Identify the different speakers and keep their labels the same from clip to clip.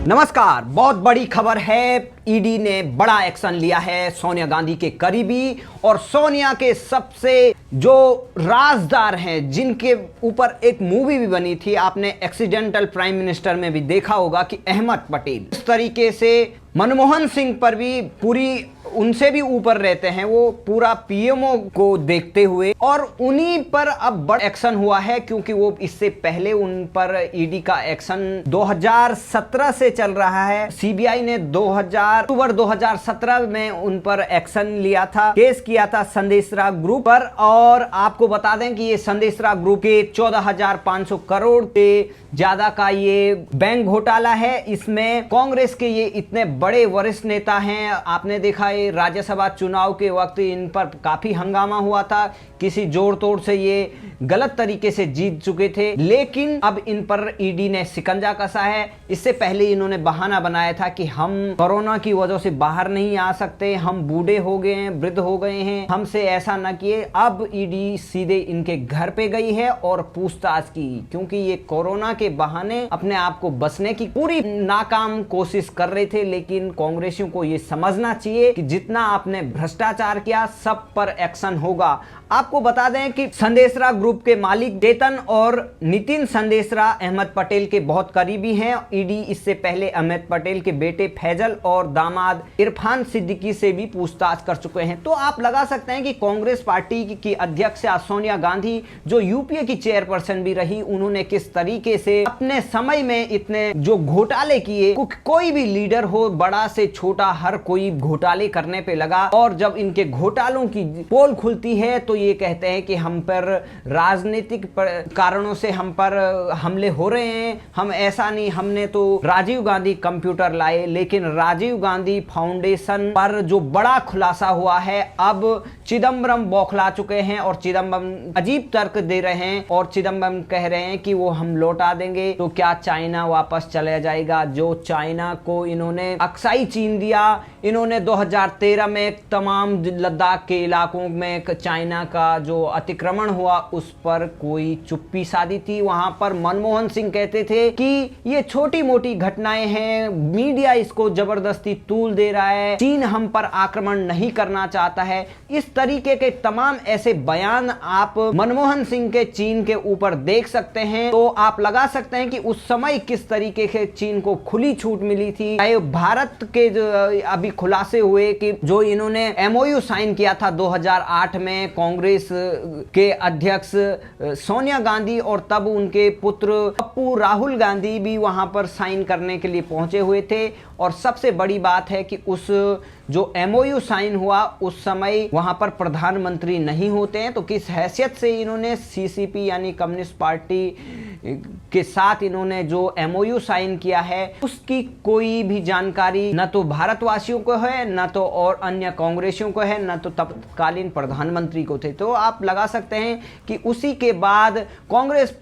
Speaker 1: नमस्कार। बहुत बड़ी खबर है। ईडी ने बड़ा एक्शन लिया है सोनिया गांधी के करीबी और सोनिया के सबसे जो राजदार हैं, जिनके ऊपर एक मूवी भी बनी थी, आपने एक्सीडेंटल प्राइम मिनिस्टर में भी देखा होगा कि अहमद पटेल इस तरीके से मनमोहन सिंह पर भी पूरी उनसे भी ऊपर रहते हैं, वो पूरा पीएमओ को देखते हुए, और उन्हीं पर अब बड़ा एक्शन हुआ है क्योंकि वो इससे पहले उन पर ईडी का एक्शन 2017 से चल रहा है। सीबीआई ने अक्टूबर 2017 में उन पर एक्शन लिया था, केस किया था संदेशरा ग्रुप पर। और आपको बता दें कि ये संदेशरा ग्रुप के 14,500 करोड़ से ज्यादा का ये बैंक घोटाला है। इसमें कांग्रेस के ये इतने बड़े वरिष्ठ नेता हैं, आपने देखा है राज्यसभा चुनाव के वक्त इन पर काफी हंगामा हुआ था, किसी जोड़ तोड़ से ये गलत तरीके से जीत चुके थे, लेकिन अब इन पर ईडी ने शिकंजा कसा है। इससे पहले इन्होंने बहाना बनाया था कि हम कोरोना की वजह से बाहर नहीं आ सकते, हम बूढ़े हो गए हैं, वृद्ध हो गए हैं, हमसे ऐसा न किए। अब ईडी सीधे इनके घर पे गई है और पूछताछ की, क्योंकि ये कोरोना के बहाने अपने आप को बचने की पूरी नाकाम कोशिश कर रहे थे। लेकिन कांग्रेसियों को ये समझना चाहिए कि जितना आपने भ्रष्टाचार किया सब पर एक्शन होगा। आपको बता दें कि संदेशरा ग्रुप के मालिक चेतन और नितिन संदेशरा अहमद पटेल के बहुत करीबी हैं। ईडी इससे पहले अहमद पटेल के बेटे फैजल और दामाद इरफान सिद्दीकी से भी पूछताछ कर चुके हैं। तो आप लगा सकते हैं कि कांग्रेस पार्टी की अध्यक्ष सोनिया गांधी, जो यूपीए की चेयरपर्सन भी रही, उन्होंने किस तरीके से अपने समय में इतने जो घोटाले किए, कोई भी लीडर हो, बड़ा से छोटा, हर कोई घोटाले करने पे लगा। और जब इनके घोटालों की पोल खुलती है तो ये कहते हैं कि हम पर राजनीतिक कारणों से हम पर हमले हो रहे हैं, हम ऐसा नहीं, हमने तो राजीव गांधी कंप्यूटर लाए। लेकिन राजीव गांधी फाउंडेशन पर जो बड़ा खुलासा हुआ है, अब चिदंबरम बौखला चुके हैं और चिदंबरम अजीब तर्क दे रहे हैं और चिदंबरम कह रहे हैं कि वो हम लौटा देंगे तो क्या चाइना वापस चला जाएगा। जो चाइना को इन्होंने अक्साई चीन दिया, इन्होंने 2013 में तमाम लद्दाख के इलाकों में चाइना का जो अतिक्रमण हुआ उस पर कोई चुप्पी साधी थी। वहां पर मनमोहन सिंह कहते थे कि ये छोटी मोटी घटनाएं हैं, मीडिया इसको जबरदस्ती तूल दे रहा है, चीन हम पर आक्रमण नहीं करना चाहता है। इस तरीके के तमाम ऐसे बयान आप मनमोहन सिंह के चीन के ऊपर देख सकते हैं। तो आप लगा सकते हैं कि उस समय किस तरीके से चीन को खुली छूट मिली थी। भारत के जो अभी खुलासे हुए कि जो इन्होंने एमओयू साइन किया था 2008 में कांग्रेस के अध्यक्ष सोनिया गांधी, और तब उनके पुत्र पप्पू राहुल गांधी भी वहां पर साइन करने के लिए पहुंचे हुए थे। और सबसे बड़ी बात है कि उस जो एमओयू साइन हुआ उस समय वहां पर प्रधानमंत्री नहीं होते हैं, तो किस हैसियत से इन्होंने सीसीपी यानी कम्युनिस्ट पार्टी के साथ इन्होंने जो एमओयू साइन किया है उसकी कोई भी जानकारी न तो भारतवासियों को है, न तो और अन्य कांग्रेसियों को है, न तो तत्कालीन प्रधानमंत्री को थे। तो आप लगा सकते हैं कि उसी के बाद कांग्रेस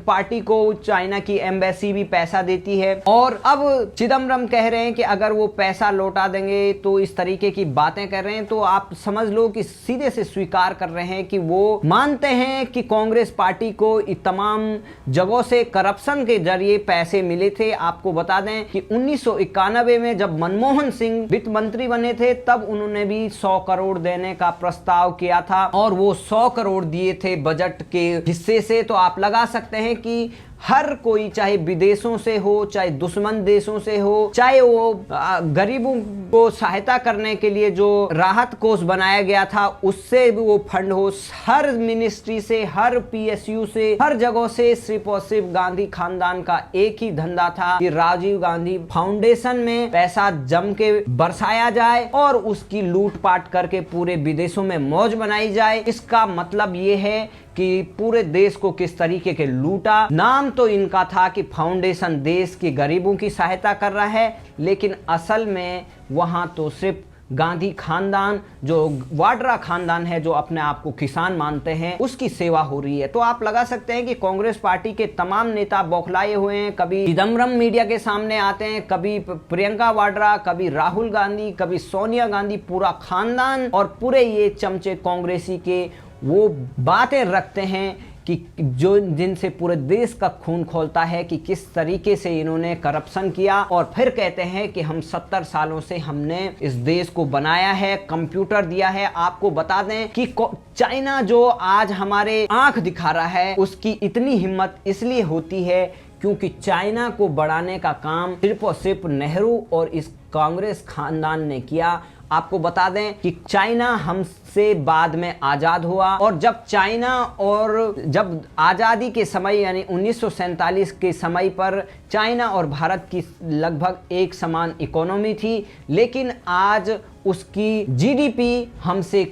Speaker 1: पार्टी को चाइना की एम्बेसी भी पैसा देती है। और अब चिदंबरम कह रहे हैं कि अगर वो पैसा लौटा देंगे, तो इस तरीके की बातें कर रहे हैं। तो आप समझ लो कि सीधे से स्वीकार कर रहे हैं कि वो मानते हैं कि कांग्रेस पार्टी को तमाम जगहों से करप्शन के जरिए पैसे मिले थे। आपको बता दें कि 1991 में जब मनमोहन सिंह वित्त मंत्री बने थे, तब उन्होंने भी 100 करोड़ देने का प्रस्ताव किया था और वो 100 करोड़ दिए थे बजट के हिस्से से। तो आप लगा सकते हैं कि हर कोई, चाहे विदेशों से हो, चाहे दुश्मन देशों से हो, चाहे वो गरीबों को सहायता करने के लिए जो राहत कोष बनाया गया था उससे भी वो फंड हो, हर मिनिस्ट्री से, हर पीएसयू से, हर जगह से सिर्फ और सिर्फ गांधी खानदान का एक ही धंधा था कि राजीव गांधी फाउंडेशन में पैसा जम के बरसाया जाए और उसकी लूटपाट करके पूरे विदेशों में मौज बनाई जाए। इसका मतलब ये है कि पूरे देश को किस तरीके के लूटा। नाम तो इनका था कि फाउंडेशन देश के गरीबों की सहायता कर रहा है, लेकिन असल में वहां तो सिर्फ गांधी खानदान, जो वाड्रा खानदान है, जो अपने आप को किसान मानते हैं, उसकी सेवा हो रही है। तो आप लगा सकते हैं कि कांग्रेस पार्टी के तमाम नेता बौखलाए हुए हैं। कभी चिदंबरम मीडिया के सामने आते हैं, कभी प्रियंका वाड्रा, कभी राहुल गांधी, कभी सोनिया गांधी, पूरा खानदान और पूरे ये चमचे कांग्रेसी के वो बातें रखते हैं कि जो जिनसे पूरे देश का खून खौलता है कि किस तरीके से इन्होंने करप्शन किया, और फिर कहते हैं कि हम 70 सालों से हमने इस देश को बनाया है, कंप्यूटर दिया है। आपको बता दें कि चाइना जो आज हमारे आंख दिखा रहा है, उसकी इतनी हिम्मत इसलिए होती है क्योंकि चाइना को बढ़ाने का काम सिर्फ और सिर्फ नेहरू और इस कांग्रेस खानदान ने किया। आपको बता दें कि चाइना हमसे बाद में आजाद हुआ, और जब आजादी के समय यानी 1947 के समय पर चाइना और भारत की लगभग एक समान इकोनॉमी थी, लेकिन आज उसकी जीडीपी हमसे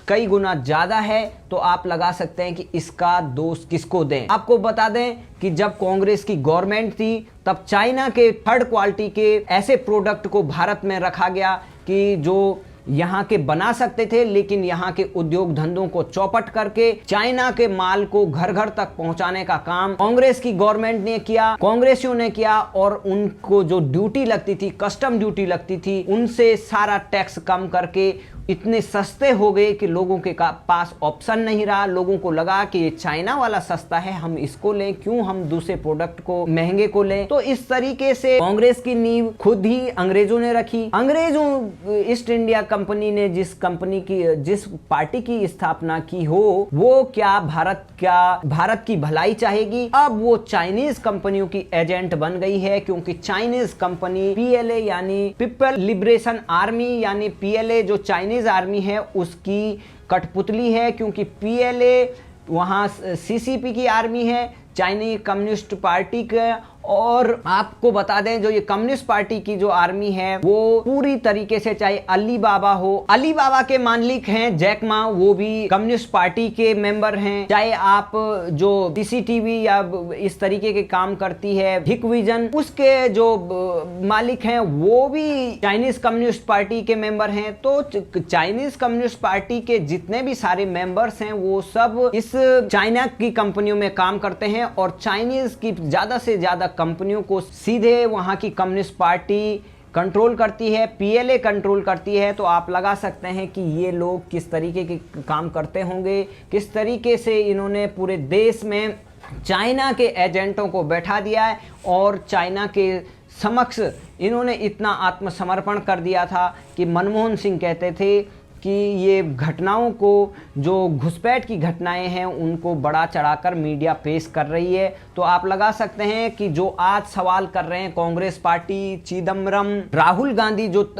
Speaker 1: कई गुना ज्यादा है। तो आप लगा सकते हैं कि इसका दोष किसको दें। आपको बता दें कि जब कांग्रेस की गवर्नमेंट थी तब चाइना के थर्ड क्वालिटी के ऐसे प्रोडक्ट को भारत में रखा गया कि जो यहाँ के बना सकते थे, लेकिन यहाँ के उद्योग धंधों को चौपट करके चाइना के माल को घर घर तक पहुंचाने का काम कांग्रेस की गवर्नमेंट ने किया, कांग्रेसियों ने किया। और उनको जो ड्यूटी लगती थी, कस्टम ड्यूटी लगती थी, उनसे सारा टैक्स कम करके इतने सस्ते हो गए कि लोगों के पास ऑप्शन नहीं रहा। लोगों को लगा कि ये चाइना वाला सस्ता है, हम इसको लें, क्यों हम दूसरे प्रोडक्ट को महंगे को लें। तो इस तरीके से कांग्रेस की नींव खुद ही अंग्रेजों ने रखी। अंग्रेजों ईस्ट इंडिया कंपनी ने जिस पार्टी की स्थापना की हो, वो क्या भारत की भलाई चाहेगी? अब वो चाइनीज कंपनियों की एजेंट बन गई है, क्योंकि चाइनीज कंपनी पीएलए यानी पीपल लिबरेशन आर्मी यानी पीएलए जो चाइनीज आर्मी है उसकी कठपुतली है, क्योंकि पीएलए वहां सीसीपी की आर्मी है, चाइनीज कम्युनिस्ट पार्टी का। और आपको बता दें जो ये कम्युनिस्ट पार्टी की जो आर्मी है वो पूरी तरीके से, चाहे अलीबाबा हो, अलीबाबा के मालिक हैं जैक मा, वो भी कम्युनिस्ट पार्टी के मेंबर हैं। चाहे आप जो सीसीटीवी या इस तरीके के काम करती है हिकविजन, उसके जो मालिक हैं वो भी चाइनीज कम्युनिस्ट पार्टी के मेंबर हैं। तो चाइनीज कम्युनिस्ट पार्टी के जितने भी सारे मेंबर्स हैं वो सब इस चाइना की कंपनियों में काम करते हैं, और चाइनीज की ज्यादा से ज्यादा कंपनियों को सीधे वहां की कम्युनिस्ट पार्टी कंट्रोल करती है, पीएलए कंट्रोल करती है। तो आप लगा सकते हैं कि ये लोग किस तरीके के काम करते होंगे, किस तरीके से इन्होंने पूरे देश में चाइना के एजेंटों को बैठा दिया है, और चाइना के समक्ष इन्होंने इतना आत्मसमर्पण कर दिया था कि मनमोहन सिंह कहते थे कि ये घटनाओं को, जो घुसपैठ की घटनाएं हैं, उनको बड़ा चढ़ाकर मीडिया पेश कर रही है। तो आप लगा सकते हैं कि जो आज सवाल कर रहे हैं कांग्रेस पार्टी, चिदम्बरम, राहुल गांधी, जो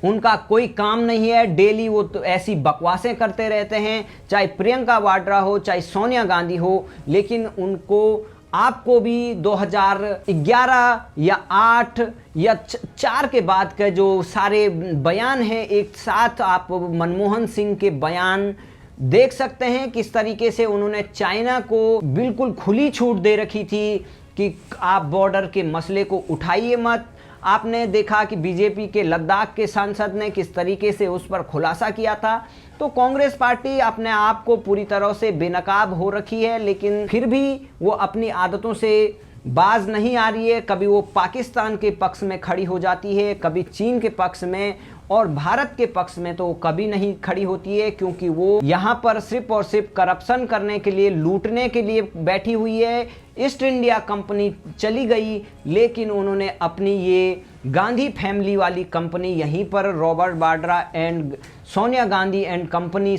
Speaker 1: उनका कोई काम नहीं है, डेली वो तो ऐसी बकवासें करते रहते हैं, चाहे प्रियंका वाड्रा हो, चाहे सोनिया गांधी हो, लेकिन उनको आपको भी 2011 या 8 या 4 के बाद के जो सारे बयान हैं, एक साथ आप मनमोहन सिंह के बयान देख सकते हैं किस तरीके से उन्होंने चाइना को बिल्कुल खुली छूट दे रखी थी कि आप बॉर्डर के मसले को उठाइए मत। आपने देखा कि बीजेपी के लद्दाख के सांसद ने किस तरीके से उस पर खुलासा किया था। तो कांग्रेस पार्टी अपने आप को पूरी तरह से बेनकाब हो रखी है, लेकिन फिर भी वो अपनी आदतों से बाज नहीं आ रही है। कभी वो पाकिस्तान के पक्ष में खड़ी हो जाती है, कभी चीन के पक्ष में, और भारत के पक्ष में तो कभी नहीं खड़ी होती है, क्योंकि वो यहाँ पर सिर्फ और सिर्फ करप्शन करने के लिए, लूटने के लिए बैठी हुई है। ईस्ट इंडिया कंपनी चली गई, लेकिन उन्होंने अपनी ये गांधी फैमिली वाली कंपनी यहीं पर Robert Vadra and Sonia Gandhi and company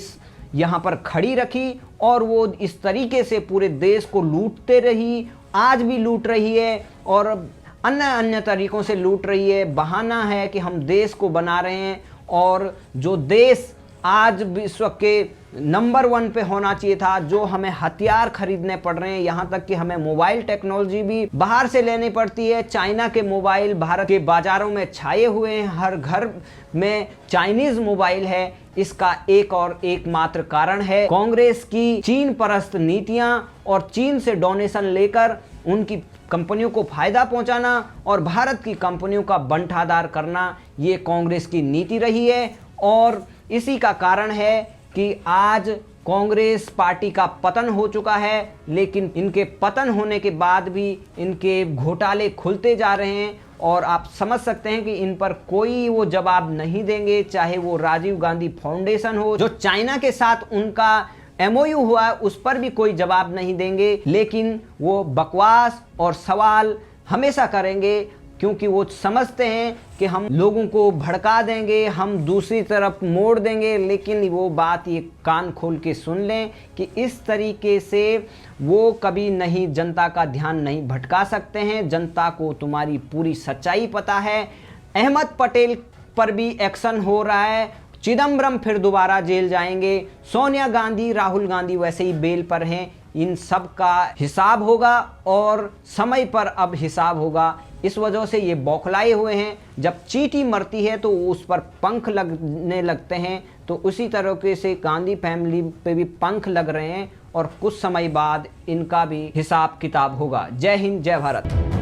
Speaker 1: यहाँ पर खड़ी रखी, और वो इस तरीके से पूरे देश को लूटते रही, आज भी लूट रही है, और अन्य तरीकों से लूट रही है। बहाना है कि हम देश को बना रहे हैं, और जो देश आज विश्व के नंबर 1 पे होना चाहिए था, जो हमें हथियार खरीदने पड़ रहे हैं, यहाँ तक कि हमें मोबाइल टेक्नोलॉजी भी बाहर से लेनी पड़ती है। चाइना के मोबाइल भारत के बाजारों में छाए हुए हैं, हर घर में चाइनीज मोबाइल है। इसका एक और एकमात्र कारण है कांग्रेस की चीन परस्त नीतियां, और चीन से डोनेशन लेकर उनकी कंपनियों को फायदा पहुंचाना और भारत की कंपनियों का बंटाधार करना, ये कांग्रेस की नीति रही है। और इसी का कारण है कि आज कांग्रेस पार्टी का पतन हो चुका है, लेकिन इनके पतन होने के बाद भी इनके घोटाले खुलते जा रहे हैं, और आप समझ सकते हैं कि इन पर कोई वो जवाब नहीं देंगे। चाहे वो राजीव गांधी फाउंडेशन हो, जो चाइना के साथ उनका एमओयू हुआ है उस पर भी कोई जवाब नहीं देंगे, लेकिन वो बकवास और सवाल हमेशा करेंगे क्योंकि वो समझते हैं कि हम लोगों को भड़का देंगे, हम दूसरी तरफ मोड़ देंगे। लेकिन वो बात ये कान खोल के सुन लें कि इस तरीके से वो कभी नहीं जनता का ध्यान नहीं भटका सकते हैं। जनता को तुम्हारी पूरी सच्चाई पता है। अहमद पटेल पर भी एक्शन हो रहा है, चिदम्बरम फिर दोबारा जेल जाएंगे, सोनिया गांधी राहुल गांधी वैसे ही बेल पर हैं। इन सब का हिसाब होगा और समय पर अब हिसाब होगा। इस वजह से ये बौखलाए हुए हैं। जब चींटी मरती है तो उस पर पंख लगने लगते हैं, तो उसी तरीके से गांधी फैमिली पे भी पंख लग रहे हैं और कुछ समय बाद इनका भी हिसाब किताब होगा। जय हिंद, जय भारत।